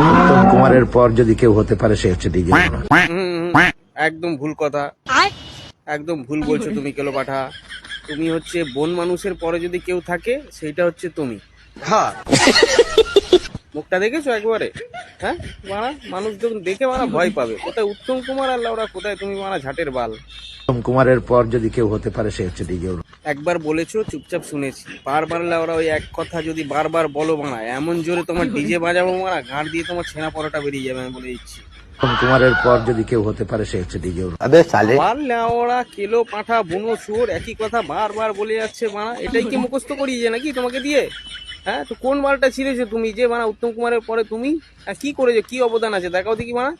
উত্তম কুমারের পর যদি কেউ হতে পারে সে হচ্ছে ডিজে। একদম ভুল কথা, একদম ভুল বলছো তুমি কেলো পাঠা। তুমি হচ্ছে বন মানুষের পরে যদি কেউ থাকে সেইটা হচ্ছে তুমি। মুখটা দেখেছো একবারে? হ্যাঁ মারা মানুষ যখন দেখে মারা ভয় পাবে। কোথায় উত্তম কুমার আর লাউরা, কোথায় তুমি মারা ঝাটের বাল। উত্তম কুমারের পর যদি কেউ হতে পারে সে হচ্ছে ডিজে। একবার বলেছো চুপচাপ শুনেছি, বারবার লাউরা ওই এক কথা যদি বারবার বলো মারা এমন জোরে তোমার ডিজে বাজাবো মারা ঘাড় দিয়ে তোমার ছেনা পরোটা বেরিয়ে যাবে, আমি বলে দিচ্ছি। উত্তম কুমারের পর যদি কেউ হতে পারে সে হচ্ছে ডিজে। বার লেওড়া কেলো পাঠা বুনো শুয়োর একই কথা বারবার বলে যাচ্ছে মারা। এটাই কি মুখস্থ করিয়েছে নাকি তোমাকে দিয়ে? হ্যাঁ তো কোন বালটা ছিঁড়েছো তুমি যে মারা উত্তম কুমারের পরে তুমি? হ্যাঁ কি করেছো, কি অবদান আছে দেখাও দেখি মারা।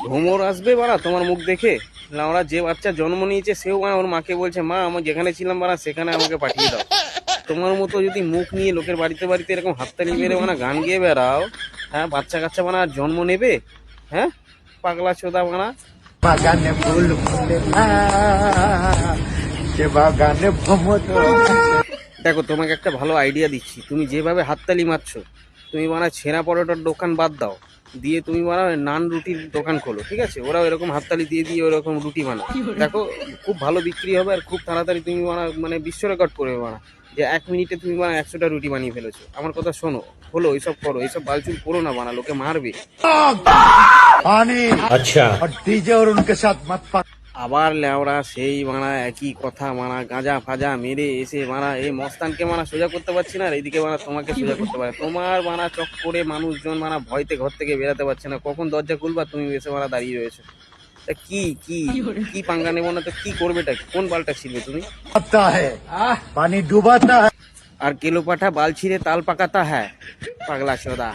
ভ্রমর আসবে মারা তোমার মুখ দেখে? লাউড়া যে বাচ্চা জন্ম নিয়েছে সেও মারা ওর মাকে বলছে মা আমি যেখানে ছিলাম মারা সেখানে আমাকে পাঠিয়ে দাও। তোমার মতো যদি মুখ নিয়ে লোকের বাড়িতে বাড়িতে এরকম হাততালি মেরে মানা গান গিয়ে বেড়াও, হ্যাঁ বাচ্চা কাচ্চা মানা জন্ম নেবে? হ্যাঁ পাগলা চোদা মানা। বাগানে ফুল ফুটে না, সে বাগানে ভ্রমর। দেখো তোমাকে একটা ভালো আইডিয়া দিচ্ছি, তুমি যেভাবে হাততালি মারছো তুমি মানা ছেঁড়া পরোটার দোকান বাদ দাও, দিয়ে তুমি মানা নান রুটির দোকান খোলো, ঠিক আছে? ওরাও এরকম হাততালি দিয়ে দিয়ে ওরকম রুটি বানাও, দেখো খুব ভালো বিক্রি হবে আর খুব তাড়াতাড়ি তুমি মানে বিশ্ব রেকর্ড করবে মানা, যে 1 মিনিটে তুমি 100টা রুটি বানিয়ে ফেলেছো। আমার কথা শোনো, হলো এইসব করো, এইসব বালচুল করো না বানা, লোকে মারবে। আচ্ছা ডিজে और उनके साथ मत पा। আবার লেওড়া সেই মানা একই কথা মানা, গাঁজা ফাজা মেরে এসে মানা এই মস্তানকে মানা সোজা করতে পারছি না, আর এইদিকে মানা তোমাকে সোজা করতে পারে। তোমার মানা চক্করে মানুষজন মানা ভয়তে ঘর থেকে বেরাতে পারছে না, কখন দরজা খুলবা তুমি এসে মানা দাঁড়িয়ে রয়েছো। তা কি কি কি পাঙ্গা নেবো না তো কি করবেটা কি? কোন বালটা ছিড়বে তুমি? पानी डुबाता है। আর কেলো পাঠা বাল ছিঁড়ে তাল পাকাতা হ্যাঁ পাগলা চোদা।